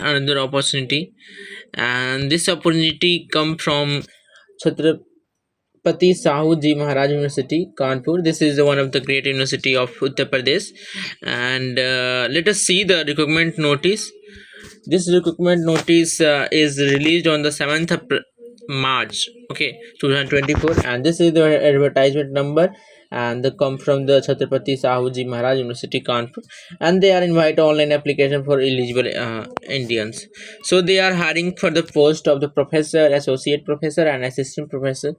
another opportunity, and this opportunity come from Chhatrapati Sahu Ji Maharaj University, Kanpur. This is one of the great university of Uttar Pradesh. And let us see the recruitment notice. This recruitment notice is released on the 7th of March, okay, 2024, and this is the advertisement number, and they come from the Chhatrapati Sahu Ji Maharaj University, Kanpur, and they are invite online application for eligible Indians. So they are hiring for the post of the professor, associate professor, and assistant professor.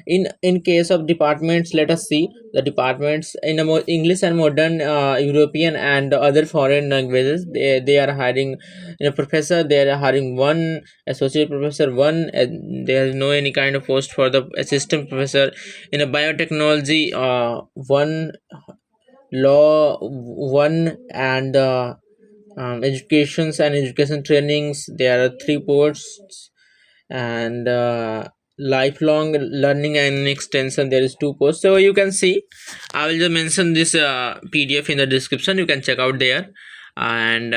In case of departments, let us see the departments in a more English and modern, European and other foreign languages. They are hiring in a professor. They are hiring one associate professor, one, and there is no any kind of post for the assistant professor. In a biotechnology, one, law, one, and educations and education trainings, there are three posts, and lifelong learning and extension, there is two posts. So you can see, I will just mention this PDF in the description, you can check out there. And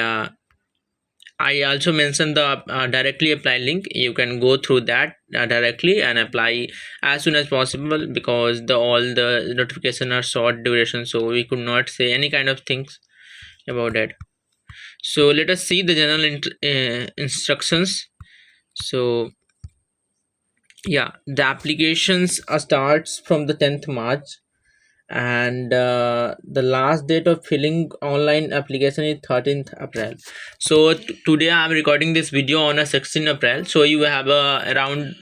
I also mentioned the directly apply link. You can go through that directly and apply as soon as possible, because the all the notification are short duration, so we could not say any kind of things about that. So let us see the general instructions. So yeah, the applications starts from the 10th March, and the last date of filling online application is 13th April. So today I'm recording this video on a 16th April, so you have around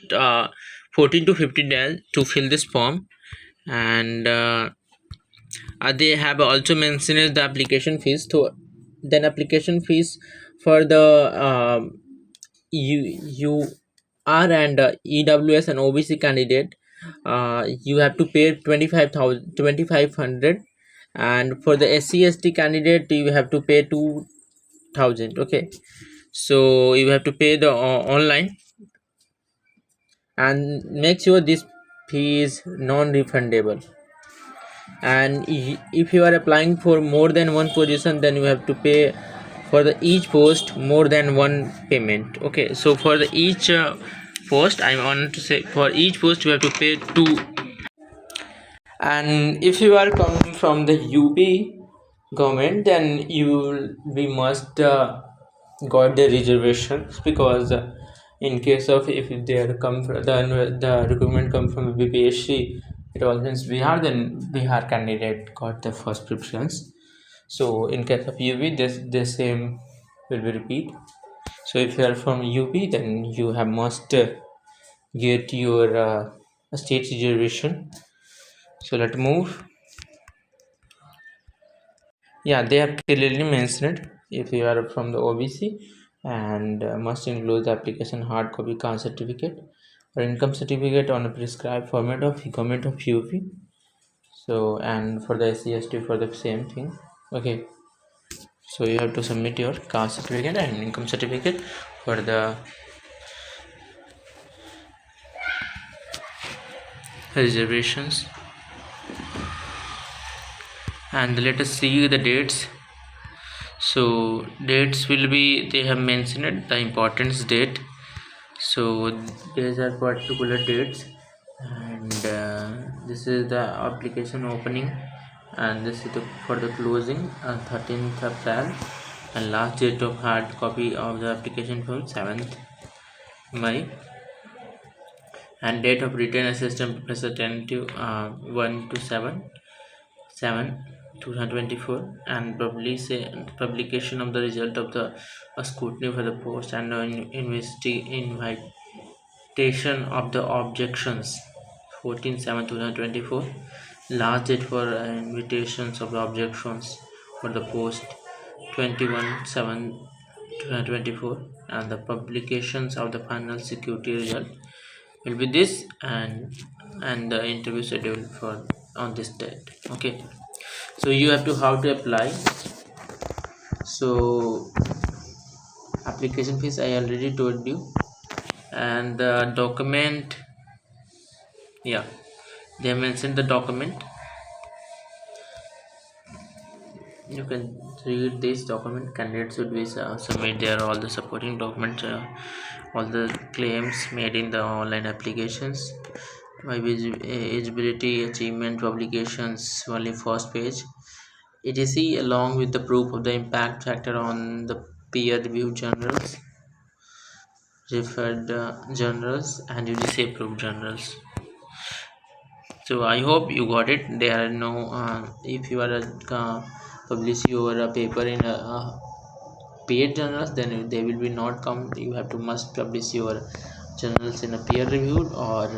14 to 15 days to fill this form. And they have also mentioned the application fees. So then application fees for the you R and EWS and OBC candidate, you have to pay 2500, and for the SC/ST candidate you have to pay 2000. Okay, so you have to pay the online, and make sure this fee is non-refundable. And if you are applying for more than one position, then you have to pay for the each post more than one payment. Okay, so for the each post, I want to say for each post you have to pay two. And if you are coming from the UP government, then we must got the reservations, because in case of if they are come from the recruitment come from BPSC, it all means Bihar, then Bihar candidate got the first preference. So in case of UP, this the same will be repeat. So if you are from UP, then you have must get your state reservation. So let's move. Yeah, they have clearly mentioned if you are from the OBC, and must include the application hard copy caste certificate or income certificate on a prescribed format of government of UP. So and for the SC/ST for the same thing. Okay, so you have to submit your caste certificate and income certificate for the reservations. And let us see the dates. So dates will be, they have mentioned the importance date. So these are particular dates, and this is the application opening, and this is for the closing 13th April, and last date of hard copy of the application from 7th May, and date of written assistant professor tentative 1 to 7 2024, and publication of the result of the scrutiny for the post and invitation of the objections 14/7/2024. Last date for invitations of the objections for the post 21/7/2024, and the publications of the final security result will be this, and the interview schedule for on this date. Okay, so you have to how to apply. So application fees I already told you, and the document, yeah, they mentioned the document. you can read this document. Candidates should be submit their all the supporting documents, all the claims made in the online applications. Eligibility, achievement, publications, only first page. etc. along with the proof of the impact factor on the peer-reviewed journals, referred journals, and UGC approved journals. So I hope you got it. There are no if you are publish your paper in a paid journals, then they will be not come. You have to must publish your journals in a peer reviewed or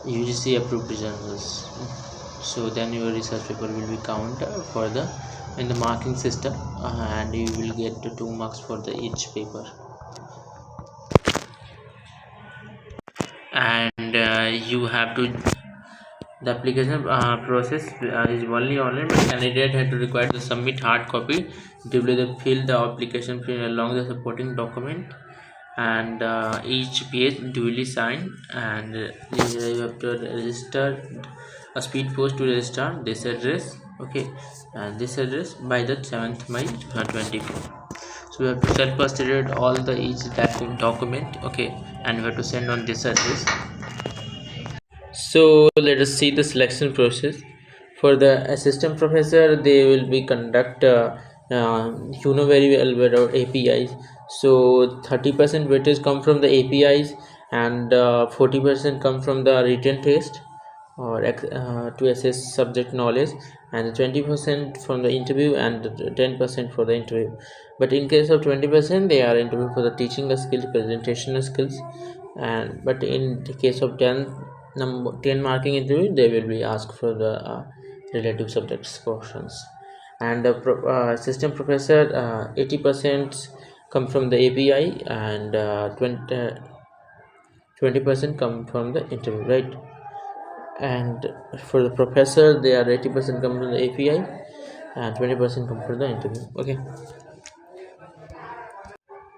UGC approved journals. So then your research paper will be counted for the in the marking system, and you will get 2 marks for the each paper. And you have to the application process is only online, but candidate had to require to submit hard copy, duly the fill the application fill along the supporting document, and each page duly signed, and you have to register a speed post to register this address. Okay, and this address by the 7th May 2024. So we have to self-custodiate all the each document. Okay, and we have to send on this address. So let us see the selection process. For the assistant professor, they will be conduct you know very well about APIs. So 30% weightage come from the APIs, and 40% come from the written test or to assess subject knowledge, and 20% from the interview, and 10% for the interview. But in case of 20%, they are interview for the teaching skills, presentation skills, and but in the case of 10 marking interview, they will be asked for the relative subjects portions. And the assistant professor, 80% come from the API, and 20% come from the interview, right? And for the professor, they are 80% come from the API, and 20% come from the interview. Okay,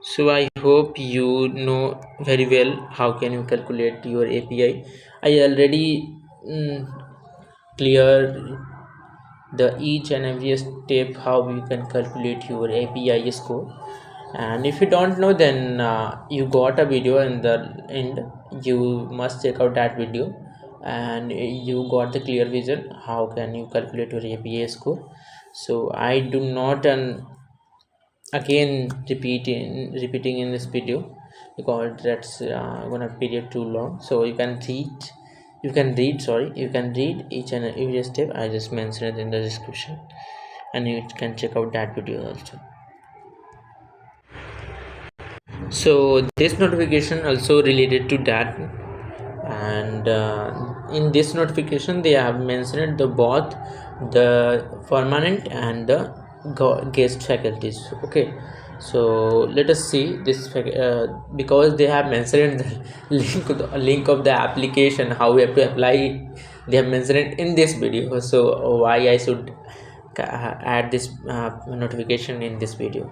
so I hope you know very well how can you calculate your API. I already clear the each and every step how you can calculate your API score. And if you don't know, then you got a video in the end. You must check out that video, and you got the clear vision how can you calculate your API score. So I do not again repeating in this video, because that's gonna period too long. So you can read each and every step I just mentioned in the description, and you can check out that video also. So this notification also related to that, and in this notification they have mentioned the both the permanent and the guest faculties. Okay, so let us see this because they have mentioned the link of the application, how we have to apply. They have mentioned it in this video, so why I should add this notification in this video.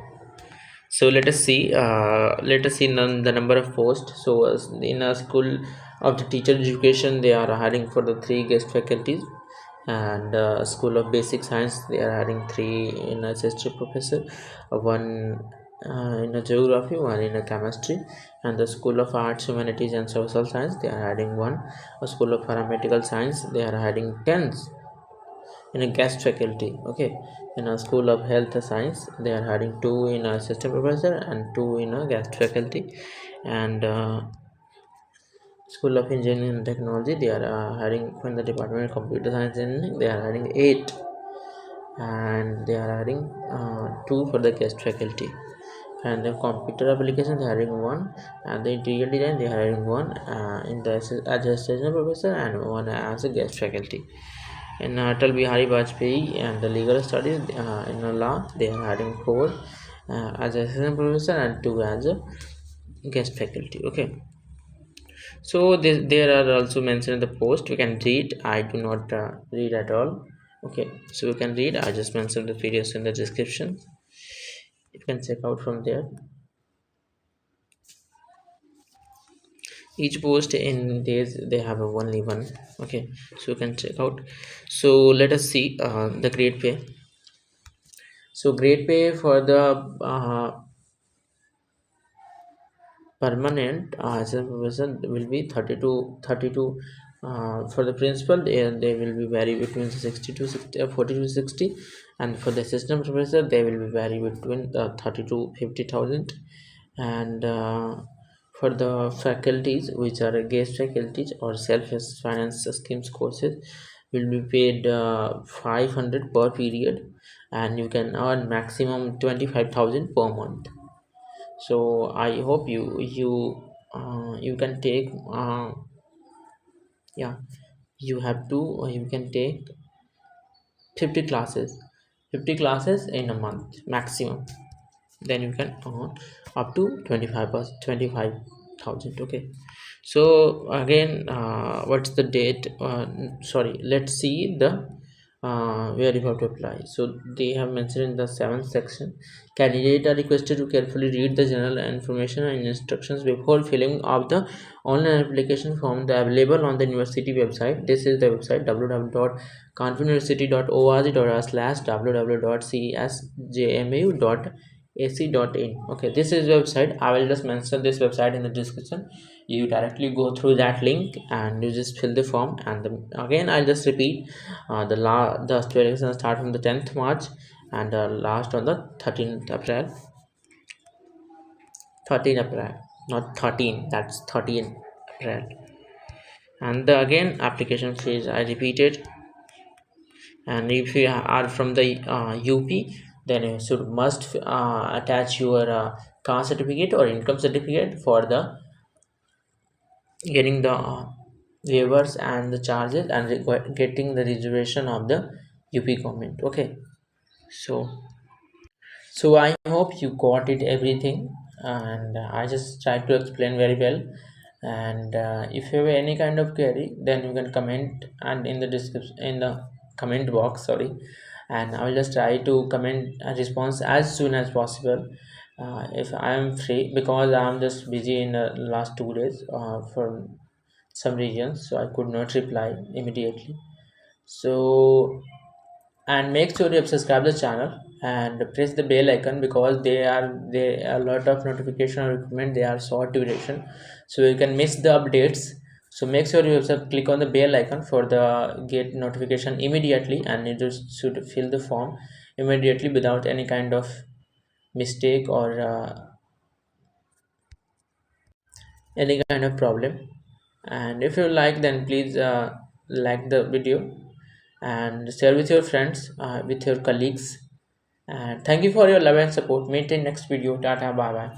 So let us see the number of posts. So in a school of the teacher education, they are hiring for the 3 guest faculties, and school of basic science, they are hiring 3 in assistant professor, 1 in a geography, 1 in a chemistry, and the school of arts, humanities, and social science, they are hiring 1. A school of paramedical science, they are hiring 10 in a guest faculty. Okay, in a school of health science, they are hiring 2 in a assistant professor and 2 in a guest faculty. And school of engineering and technology, they are hiring from the department of computer science and engineering, they are hiring 8, and they are hiring 2 for the guest faculty. And the computer application, they are hiring 1, and the interior design, they are hiring 1 in the as assistant professor, and 1 as a guest faculty. In Atal Bihari Vajpayee and the legal studies, in law, they are having 4 as assistant professor and 2 as a guest faculty. Okay, so there are also mentioned in the post. We can read. I do not read at all. Okay, so we can read. I just mentioned the videos in the description. You can check out from there. Each post in this, they have only 1. Okay, so you can check out. So let us see the grade pay. So grade pay for the permanent as a professor will be 32 for the principal they will be vary between 60 to 60 40 to 60, and for the assistant professor they will be vary between 30 to 50,000. And for the faculties which are guest faculties or self finance schemes courses will be paid 500 per period, and you can earn maximum 25,000 per month. So I hope you can take yeah, you have to you can take 50 classes, 50 classes in a month maximum, then you can earn up to 25,000. Okay, so again what's the date, sorry, let's see the where you have to apply. So they have mentioned in the seventh section, candidates are requested to carefully read the general information and instructions before filling up the online application form that available on the university website. This is the website www.confuneuniversity.org/www.csjmu.ac.in. Okay, this is website. I will just mention this website in the description. You directly go through that link and you just fill the form. And again I'll just repeat, the application start from the 10th March and last on the 13th April. 13 April, not 13, that's 13 April. And the again application fees I repeated. And if you are from the UP, then you should must attach your caste certificate or income certificate for the getting the waivers and the charges and getting the reservation of the UP government. Okay, so I hope you got it everything, and I just tried to explain very well. And if you have any kind of query, then you can comment and in the description in the comment box. Sorry, and I will just try to comment a response as soon as possible. If I am free, because I am just busy in the last 2 days for some reasons, so I could not reply immediately. So, and make sure you have subscribed the channel and press the bell icon, because there are a lot of notification or recommend they are short duration, so you can miss the updates. So make sure you have click on the bell icon for the get notification immediately, and you just should fill the form immediately without any kind of mistake or any kind of problem. And if you like, then please like the video and share with your friends, with your colleagues. And thank you for your love and support. Meet in next video. Tata, bye bye.